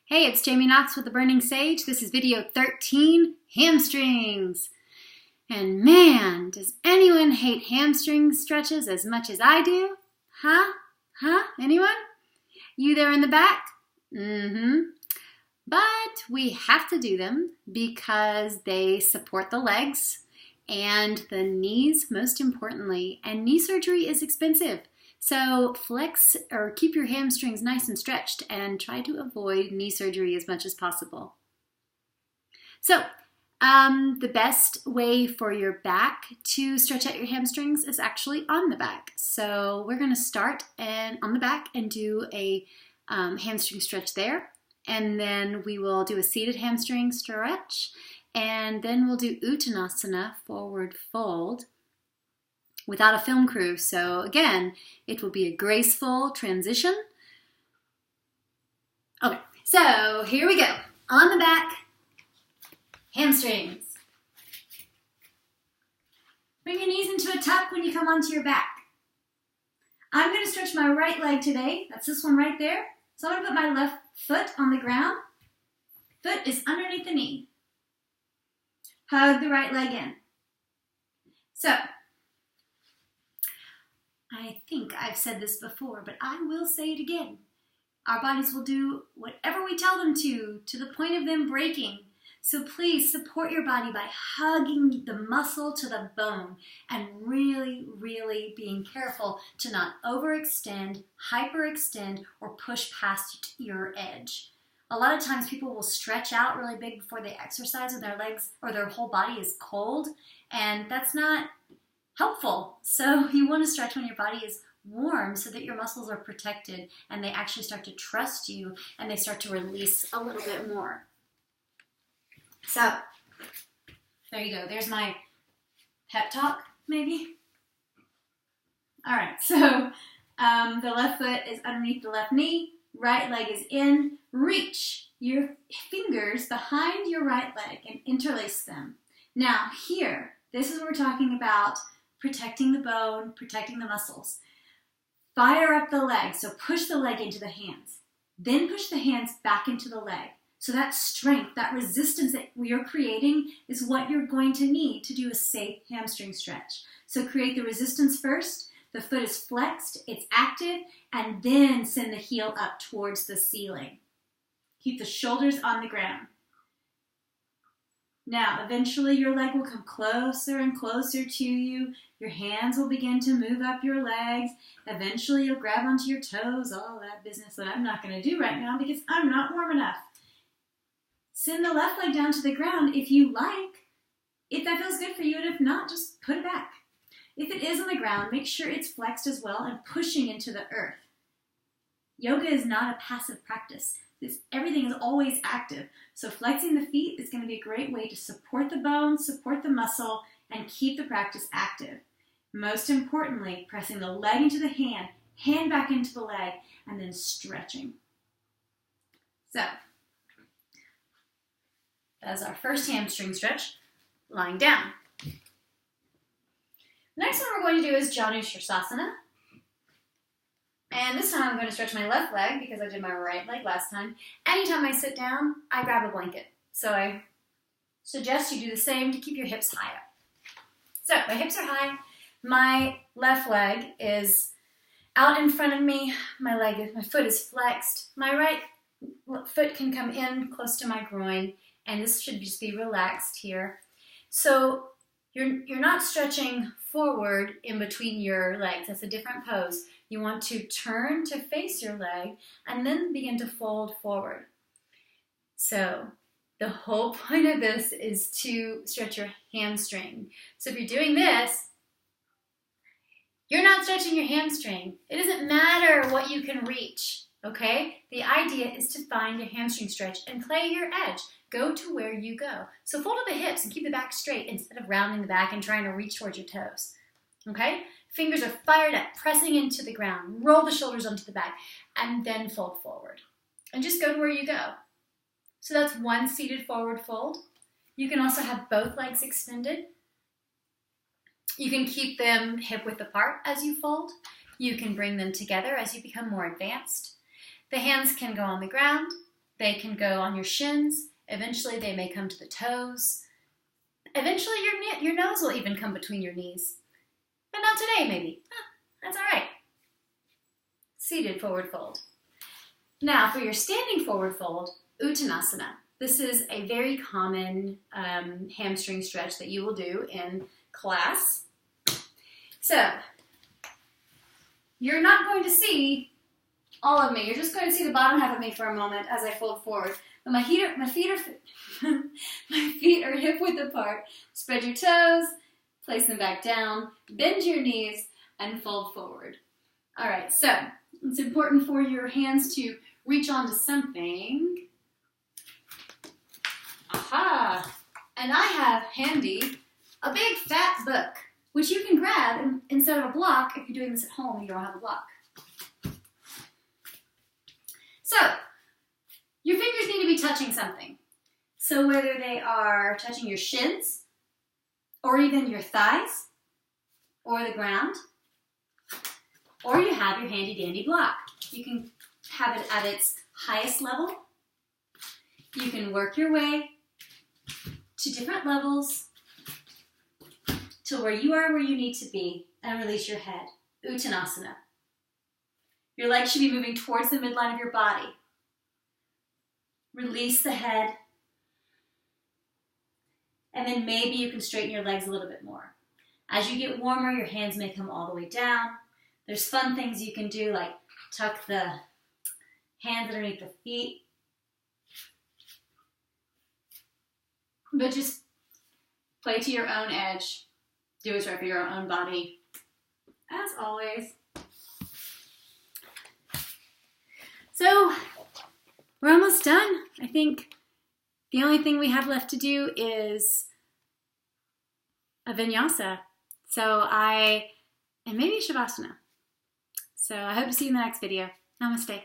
Hey, it's Jamie Knox with The Burning Sage. This is video 13, hamstrings. And man, does anyone hate hamstring stretches as much as I do? Anyone? You there in the back? But we have to do them because they support the legs and the knees, most importantly. And knee surgery is expensive. So flex or keep your hamstrings nice and stretched and try to avoid knee surgery as much as possible. So the best way for your back to stretch out your hamstrings is actually on the back. So we're going to start on the back and do a hamstring stretch there. And then we will do a seated hamstring stretch. And then we'll do Uttanasana, forward fold, without a film crew. So again, it will be a graceful transition. Okay, so here we go. On the back, hamstrings. Bring your knees into a tuck when you come onto your back. I'm going to stretch my right leg today. That's this one right there. So I'm going to put my left foot on the ground. Foot is underneath the knee. Hug the right leg in. So, I think I've said this before, but I will say it again. Our bodies will do whatever we tell them to the point of them breaking. So please support your body by hugging the muscle to the bone and really, really being careful to not overextend, hyperextend, or push past your edge. A lot of times people will stretch out really big before they exercise when their legs or their whole body is cold, and that's not helpful. So you want to stretch when your body is warm so that your muscles are protected and they actually start to trust you and they start to release a little bit more. So there you go. There's my pep talk, maybe. All right, so the left foot is underneath the left knee, right leg is in. Reach your fingers behind your right leg and interlace them. Now here, this is what we're talking about. Protecting the bone, protecting the muscles. Fire up the leg, so push the leg into the hands. Then push the hands back into the leg. So that strength, that resistance that we are creating is what you're going to need to do a safe hamstring stretch. So create the resistance first. The foot is flexed, it's active, and then send the heel up towards the ceiling. Keep the shoulders on the ground. Now, eventually your leg will come closer and closer to you. Your hands will begin to move up your legs. Eventually you'll grab onto your toes, all that business that I'm not going to do right now because I'm not warm enough. Send the left leg down to the ground if you like, if that feels good for you, and if not, just put it back. If it is on the ground, make sure it's flexed as well and pushing into the earth. Yoga is not a passive practice. Everything is always active. So flexing the feet is going to be a great way to support the bone, support the muscle, and keep the practice active. Most importantly, pressing the leg into the hand back into the leg, and then stretching. So, that's our first hamstring stretch, lying down. The next one we're going to do is Janu Sirsasana. And this time I'm going to stretch my left leg because I did my right leg last time. Anytime I sit down, I grab a blanket. So I suggest you do the same to keep your hips high up. So my hips are high. My left leg is out in front of me. My foot is flexed. My right foot can come in close to my groin, and this should just be relaxed here. So you're not stretching forward in between your legs. That's a different pose. You want to turn to face your leg and then begin to fold forward. So the whole point of this is to stretch your hamstring. So if you're doing this, you're not stretching your hamstring. It doesn't matter what you can reach, okay? The idea is to find your hamstring stretch and play your edge. Go to where you go. So fold up the hips and keep the back straight instead of rounding the back and trying to reach towards your toes, okay? Fingers are fired up, pressing into the ground. Roll the shoulders onto the back, and then fold forward. And just go to where you go. So that's one seated forward fold. You can also have both legs extended. You can keep them hip width apart as you fold. You can bring them together as you become more advanced. The hands can go on the ground. They can go on your shins. Eventually, they may come to the toes. Eventually, your nose will even come between your knees. But not today, maybe. That's all right. Seated forward fold. Now, for your standing forward fold, Uttanasana. This is a very common hamstring stretch that you will do in class. So, you're not going to see all of me. You're just going to see the bottom half of me for a moment as I fold forward. But my feet are hip width apart. Spread your toes, place them back down, bend your knees, and fold forward. All right, so it's important for your hands to reach onto something. Aha! And I have handy a big fat book, which you can grab instead of a block. If you're doing this at home, you don't have a block. So, your fingers need to be touching something. So whether they are touching your shins, or even your thighs, or the ground, or you have your handy dandy block. You can have it at its highest level. You can work your way to different levels to where you are where you need to be and release your head. Uttanasana. Your legs should be moving towards the midline of your body. Release the head. And then maybe you can straighten your legs a little bit more. As you get warmer, your hands may come all the way down. There's fun things you can do, like tuck the hands underneath the feet. But just play to your own edge. Do what's right for your own body. As always. So, we're almost done. I think the only thing we have left to do is a vinyasa. And maybe a shavasana. So I hope to see you in the next video. Namaste.